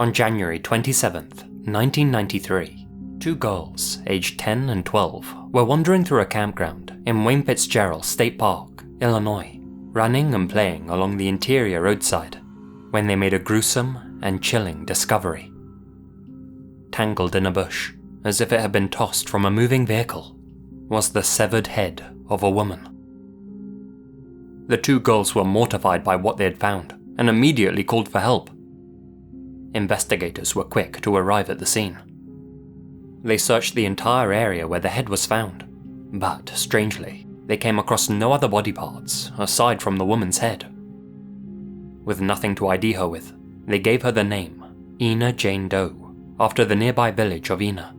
On January 27th, 1993, two girls, aged 10 and 12, were wandering through a campground in Wayne Fitzgerald State Park, Illinois, running and playing along the interior roadside, when they made a gruesome and chilling discovery. Tangled in a bush, as if it had been tossed from a moving vehicle, was the severed head of a woman. The two girls were mortified by what they had found and immediately called for help. Investigators were quick to arrive at the scene. They searched the entire area where the head was found, but, strangely, they came across no other body parts aside from the woman's head. With nothing to ID her with, they gave her the name Ina Jane Doe, after the nearby village of Ina.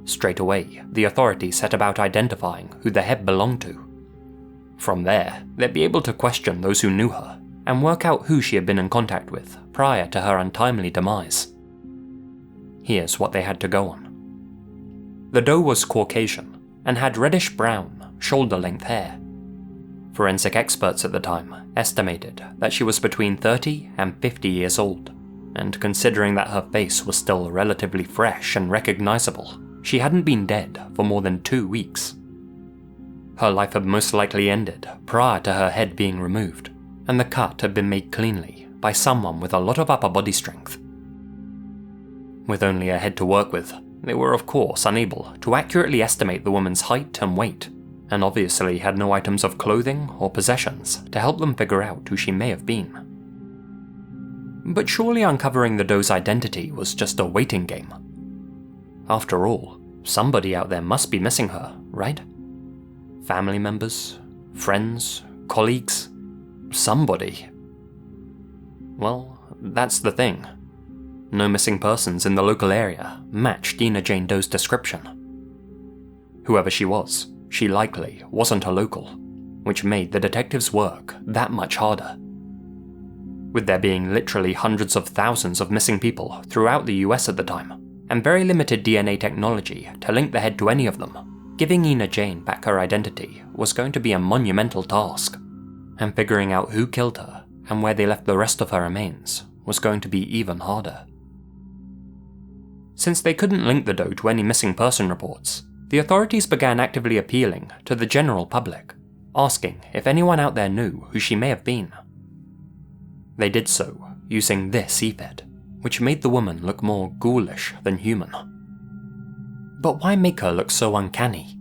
Straight away, the authorities set about identifying who the head belonged to. From there, they'd be able to question those who knew her and work out who she had been in contact with prior to her untimely demise. Here's what they had to go on. The doe was Caucasian and had reddish-brown, shoulder-length hair. Forensic experts at the time estimated that she was between 30 and 50 years old, and considering that her face was still relatively fresh and recognizable, she hadn't been dead for more than 2 weeks. Her life had most likely ended prior to her head being removed, and the cut had been made cleanly by someone with a lot of upper body strength. With only a head to work with, they were of course unable to accurately estimate the woman's height and weight, and obviously had no items of clothing or possessions to help them figure out who she may have been. But surely uncovering the doe's identity was just a waiting game. After all, somebody out there must be missing her, right? Family members, friends, colleagues, somebody. Well, that's the thing. No missing persons in the local area matched Ina Jane Doe's description. Whoever she was, she likely wasn't a local, which made the detectives' work that much harder. With there being literally hundreds of thousands of missing people throughout the US at the time, and very limited DNA technology to link the head to any of them, giving Ina Jane back her identity was going to be a monumental task, and figuring out who killed her and where they left the rest of her remains was going to be even harder. Since they couldn't link the doe to any missing person reports, the authorities began actively appealing to the general public, asking if anyone out there knew who she may have been. They did so using this ephod, which made the woman look more ghoulish than human. But why make her look so uncanny?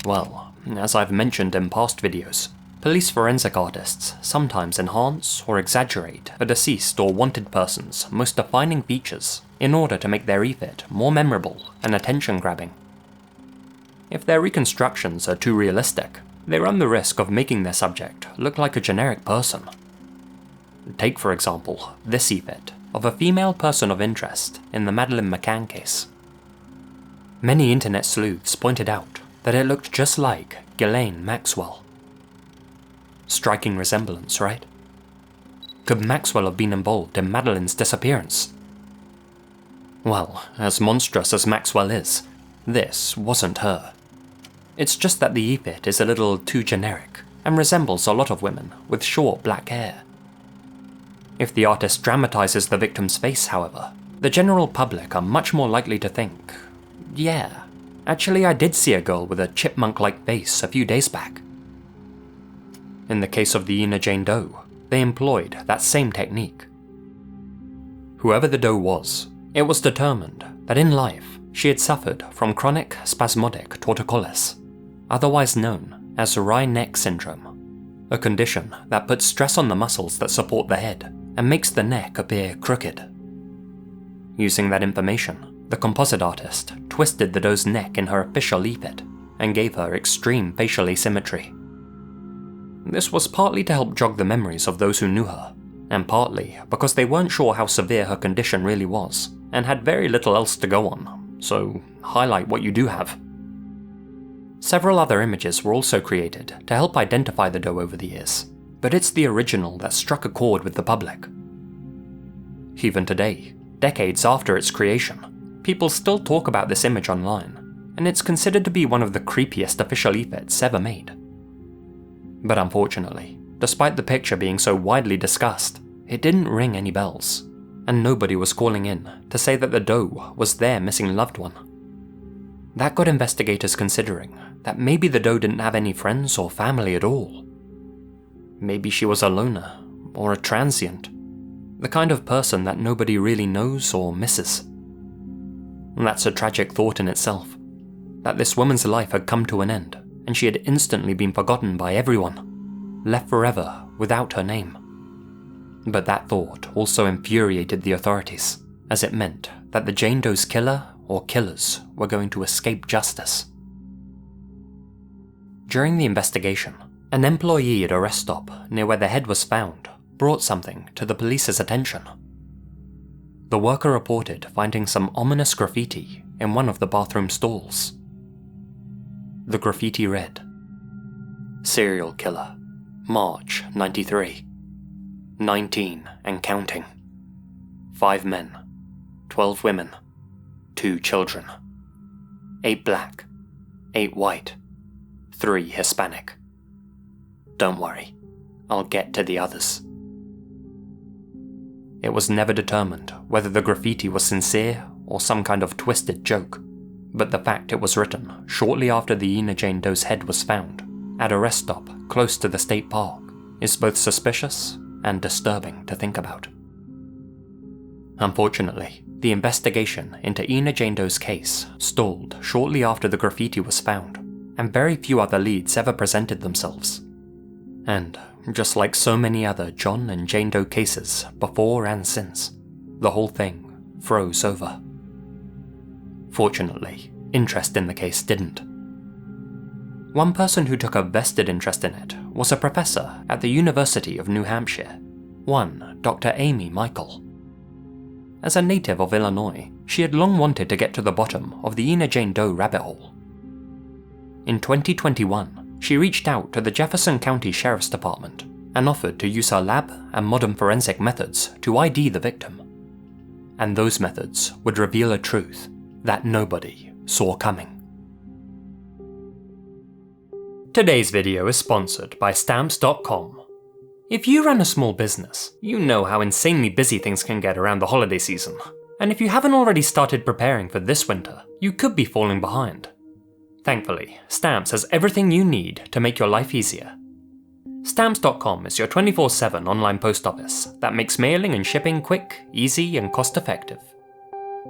Well, as I've mentioned in past videos, police forensic artists sometimes enhance or exaggerate a deceased or wanted person's most defining features in order to make their ephod more memorable and attention-grabbing. If their reconstructions are too realistic, they run the risk of making their subject look like a generic person. Take, for example, this ephod of a female person of interest in the Madeleine McCann case. Many internet sleuths pointed out that it looked just like Ghislaine Maxwell. Striking resemblance, right? Could Maxwell have been involved in Madeleine's disappearance? Well, as monstrous as Maxwell is, this wasn't her. It's just that the ephod is a little too generic and resembles a lot of women with short black hair. If the artist dramatizes the victim's face, however, the general public are much more likely to think, yeah, actually I did see a girl with a chipmunk-like face a few days back. In the case of the Ina Jane Doe, they employed that same technique. Whoever the doe was, it was determined that in life she had suffered from chronic spasmodic torticollis, otherwise known as wry neck syndrome, a condition that puts stress on the muscles that support the head and makes the neck appear crooked. Using that information, the composite artist twisted the doe's neck in her official ephod and gave her extreme facial asymmetry. This was partly to help jog the memories of those who knew her, and partly because they weren't sure how severe her condition really was, and had very little else to go on, so highlight what you do have. Several other images were also created to help identify the doe over the years, but it's the original that struck a chord with the public. Even today, decades after its creation, people still talk about this image online, and it's considered to be one of the creepiest official ephods ever made. But unfortunately, despite the picture being so widely discussed, it didn't ring any bells, and nobody was calling in to say that the doe was their missing loved one. That got investigators considering that maybe the doe didn't have any friends or family at all. Maybe she was a loner, or a transient, the kind of person that nobody really knows or misses. That's a tragic thought in itself, that this woman's life had come to an end and she had instantly been forgotten by everyone, left forever without her name. But that thought also infuriated the authorities, as it meant that the Jane Doe's killer or killers were going to escape justice. During the investigation, an employee at a rest stop near where the head was found brought something to the police's attention. The worker reported finding some ominous graffiti in one of the bathroom stalls. The graffiti read, "Serial killer, March 93. 19 and counting. 5 men, 12 women, 2 children. 8 black, 8 white, 3 Hispanic. Don't worry, I'll get to the others." It was never determined whether the graffiti was sincere or some kind of twisted joke, but the fact it was written shortly after the Ina Jane Doe's head was found, at a rest stop close to the state park, is both suspicious and disturbing to think about. Unfortunately, the investigation into Ina Jane Doe's case stalled shortly after the graffiti was found, and very few other leads ever presented themselves. And, just like so many other John and Jane Doe cases before and since, the whole thing froze over. Fortunately, interest in the case didn't. One person who took a vested interest in it was a professor at the University of New Hampshire, one Dr. Amy Michael. As a native of Illinois, she had long wanted to get to the bottom of the Ina Jane Doe rabbit hole. In 2021, she reached out to the Jefferson County Sheriff's Department and offered to use her lab and modern forensic methods to ID the victim. And those methods would reveal a truth that nobody saw coming. Today's video is sponsored by Stamps.com. If you run a small business, you know how insanely busy things can get around the holiday season. And if you haven't already started preparing for this winter, you could be falling behind. Thankfully, Stamps has everything you need to make your life easier. Stamps.com is your 24/7 online post office that makes mailing and shipping quick, easy, and cost-effective.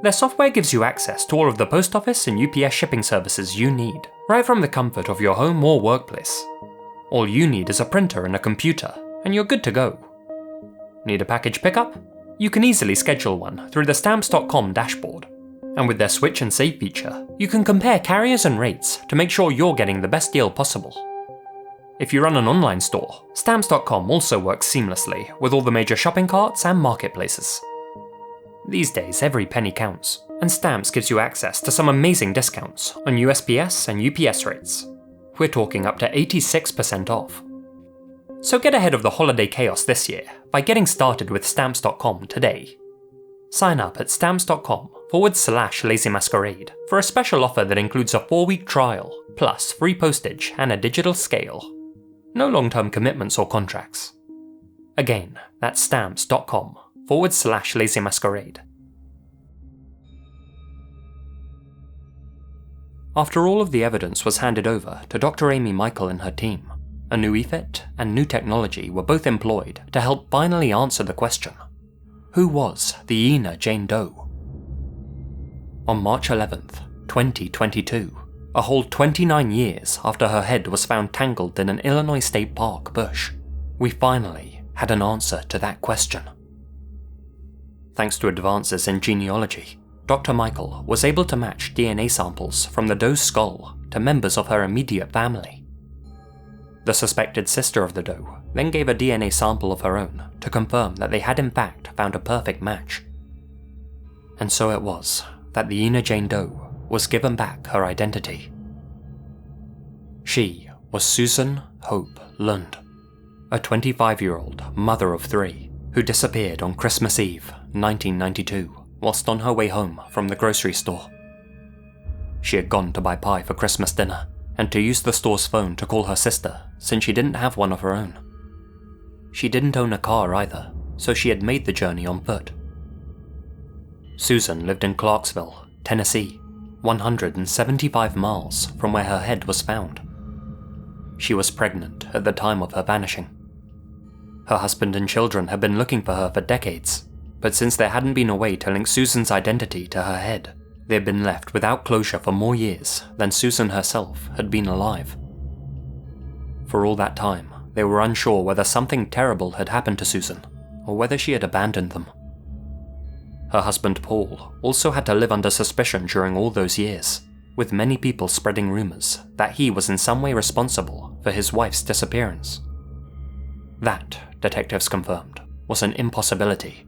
Their software gives you access to all of the post office and UPS shipping services you need, right from the comfort of your home or workplace. All you need is a printer and a computer, and you're good to go. Need a package pickup? You can easily schedule one through the Stamps.com dashboard. And with their Switch and Save feature, you can compare carriers and rates to make sure you're getting the best deal possible. If you run an online store, Stamps.com also works seamlessly with all the major shopping carts and marketplaces. These days, every penny counts, and Stamps gives you access to some amazing discounts on USPS and UPS rates. We're talking up to 86% off. So get ahead of the holiday chaos this year by getting started with Stamps.com today. Sign up at Stamps.com/LazyMasquerade for a special offer that includes a 4-week trial, plus free postage and a digital scale. No long-term commitments or contracts. Again, that's Stamps.com/LazyMasquerade. After all of the evidence was handed over to Dr. Amy Michael and her team, a new EFIT and new technology were both employed to help finally answer the question: who was the Ina Jane Doe? On March 11th, 2022, a whole 29 years after her head was found tangled in an Illinois State Park bush, we finally had an answer to that question. Thanks to advances in genealogy, Dr. Michael was able to match DNA samples from the Doe's skull to members of her immediate family. The suspected sister of the Doe then gave a DNA sample of her own to confirm that they had in fact found a perfect match. And so it was that the Ina Jane Doe was given back her identity. She was Susan Hope Lund, a 25-year-old mother of 3 who disappeared on Christmas Eve, 1992, whilst on her way home from the grocery store. She had gone to buy pie for Christmas dinner and to use the store's phone to call her sister since she didn't have one of her own. She didn't own a car either, so she had made the journey on foot. Susan lived in Clarksville, Tennessee, 175 miles from where her head was found. She was pregnant at the time of her vanishing. Her husband and children had been looking for her for decades, but since there hadn't been a way to link Susan's identity to her head, they had been left without closure for more years than Susan herself had been alive. For all that time, they were unsure whether something terrible had happened to Susan, or whether she had abandoned them. Her husband Paul also had to live under suspicion during all those years, with many people spreading rumors that he was in some way responsible for his wife's disappearance. That, detectives confirmed, was an impossibility.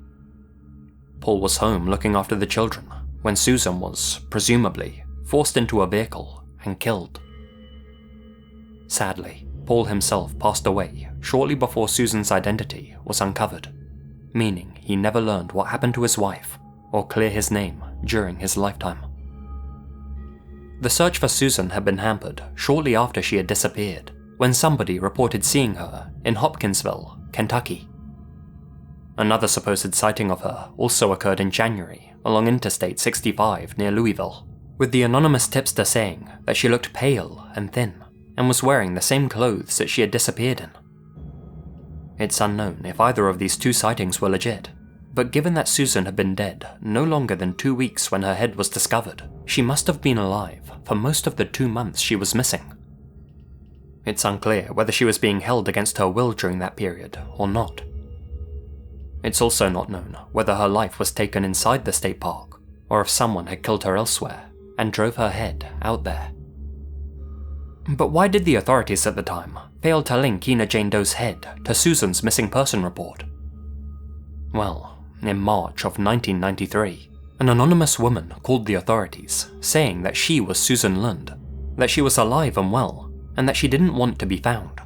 Paul was home looking after the children when Susan was, presumably, forced into a vehicle and killed. Sadly, Paul himself passed away shortly before Susan's identity was uncovered, meaning he never learned what happened to his wife or clear his name during his lifetime. The search for Susan had been hampered shortly after she had disappeared, when somebody reported seeing her in Hopkinsville, Kentucky. Another supposed sighting of her also occurred in January along Interstate 65 near Louisville, with the anonymous tipster saying that she looked pale and thin and was wearing the same clothes that she had disappeared in. It's unknown if either of these two sightings were legit, but given that Susan had been dead no longer than 2 weeks when her head was discovered, she must have been alive for most of the 2 months she was missing. It's unclear whether she was being held against her will during that period or not. It's also not known whether her life was taken inside the state park, or if someone had killed her elsewhere and drove her head out there. But why did the authorities at the time fail to link Ina Jane Doe's head to Susan's missing person report? Well, in March of 1993, an anonymous woman called the authorities, saying that she was Susan Lund, that she was alive and well, and that she didn't want to be found.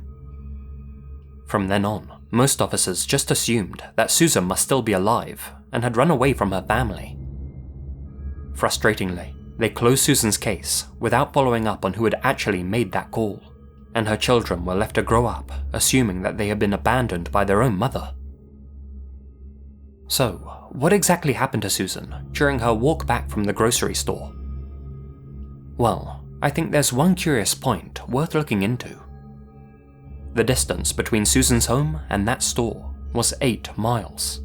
From then on, most officers just assumed that Susan must still be alive and had run away from her family. Frustratingly, they closed Susan's case without following up on who had actually made that call, and her children were left to grow up assuming that they had been abandoned by their own mother. So, what exactly happened to Susan during her walk back from the grocery store? Well, I think there's one curious point worth looking into. The distance between Susan's home and that store was 8 miles.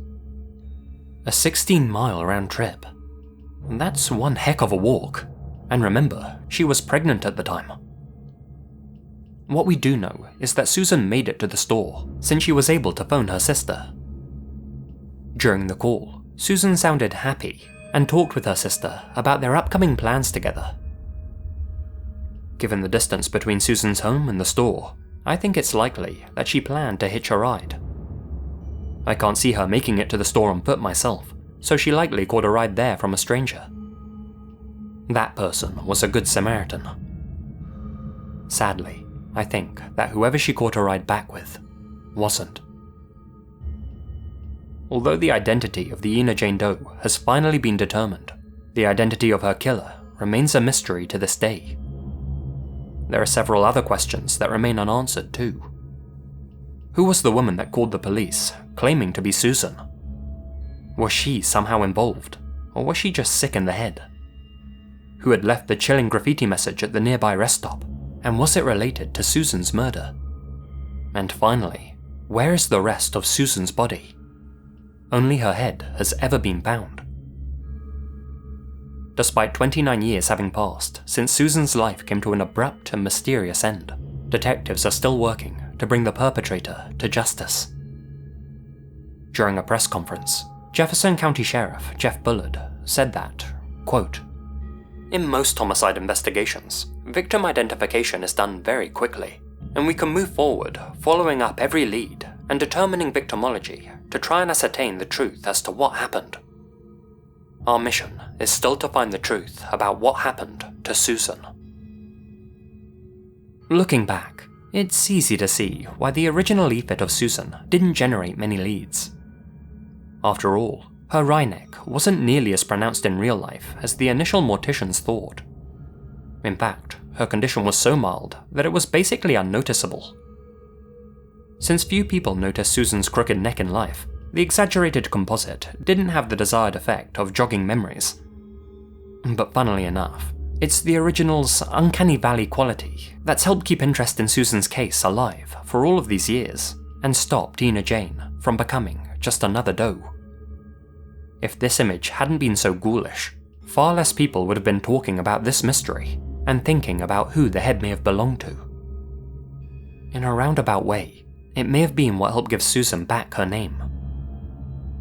A 16-mile round trip. That's one heck of a walk, and remember, she was pregnant at the time. What we do know is that Susan made it to the store since she was able to phone her sister. During the call, Susan sounded happy and talked with her sister about their upcoming plans together. Given the distance between Susan's home and the store, I think it's likely that she planned to hitch a ride. I can't see her making it to the store on foot myself, so she likely caught a ride there from a stranger. That person was a good Samaritan. Sadly, I think that whoever she caught a ride back with wasn't. Although the identity of the Ina Jane Doe has finally been determined, the identity of her killer remains a mystery to this day. There are several other questions that remain unanswered too. Who was the woman that called the police, claiming to be Susan? Was she somehow involved, or was she just sick in the head? Who had left the chilling graffiti message at the nearby rest stop, and was it related to Susan's murder? And finally, where is the rest of Susan's body? Only her head has ever been found. Despite 29 years having passed since Susan's life came to an abrupt and mysterious end, detectives are still working to bring the perpetrator to justice. During a press conference, Jefferson County Sheriff Jeff Bullard said that, quote, "In most homicide investigations, victim identification is done very quickly, and we can move forward following up every lead and determining victimology to try and ascertain the truth as to what happened. Our mission is still to find the truth about what happened to Susan." Looking back, it's easy to see why the original effort of Susan didn't generate many leads. After all, her wry neck wasn't nearly as pronounced in real life as the initial morticians thought. In fact, her condition was so mild that it was basically unnoticeable. Since few people noticed Susan's crooked neck in life, The exaggerated composite didn't have the desired effect of jogging memories. But funnily enough, it's the original's uncanny valley quality that's helped keep interest in Susan's case alive for all of these years, and stop Tina Jane from becoming just another doe. If this image hadn't been so ghoulish, far less people would have been talking about this mystery and thinking about who the head may have belonged to. In a roundabout way, it may have been what helped give Susan back her name.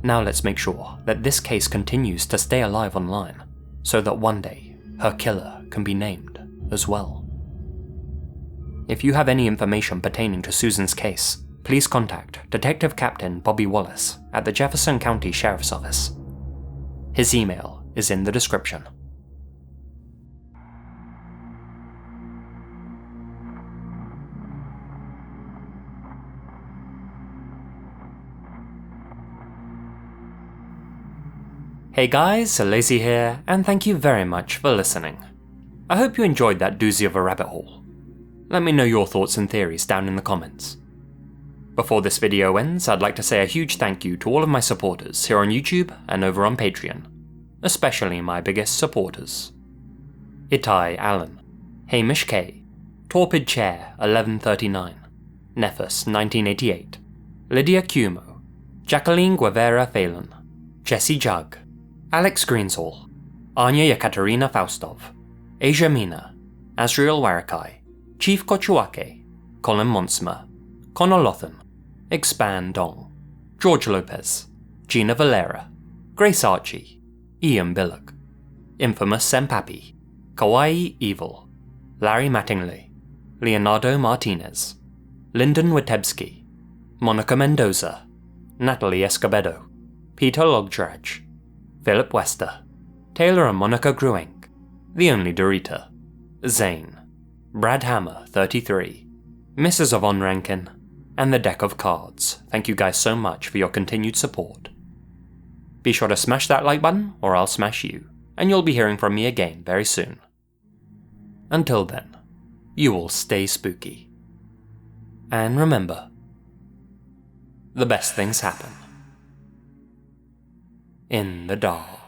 Now let's make sure that this case continues to stay alive online, so that one day her killer can be named as well. If you have any information pertaining to Susan's case, please contact Detective Captain Bobby Wallace at the Jefferson County Sheriff's Office. His email is in the description. Hey guys, Lazy here, and thank you very much for listening. I hope you enjoyed that doozy of a rabbit hole. Let me know your thoughts and theories down in the comments. Before this video ends, I'd like to say a huge thank you to all of my supporters here on YouTube and over on Patreon, especially my biggest supporters. Itai Allen, Hamish K, Torpid Chair 1139, Nephus 1988, Lydia Cumo, Jacquelynn Guevara-Phelan, Jessie Jug, Alex Greensall, Anya Yekaterina Faustov, Asiamina, Azrael Warakai, Chief Cochuaque, Colin Monsma, Connor Lothan, Expand Dong, George Lopez, Gina Valera, Grace Archie, Ian Biluck, Infamous-senpapi, Kawaii Evil, Larry Mattingly, Leonardo Martinez, Linden Witebsky, Monica Mendoza, Natalie Escobedo, Peter Logdraj, Philip Wester, Taylor&Monica Gruenk, The Only Dorita, Zane, Brad Hammer 33, Mrs. Yvonne Rankin, and the deck of cards. Thank you guys so much for your continued support. Be sure to smash that like button or I'll smash you, and you'll be hearing from me again very soon. Until then, you all stay spooky. And remember, the best things happen in the dark.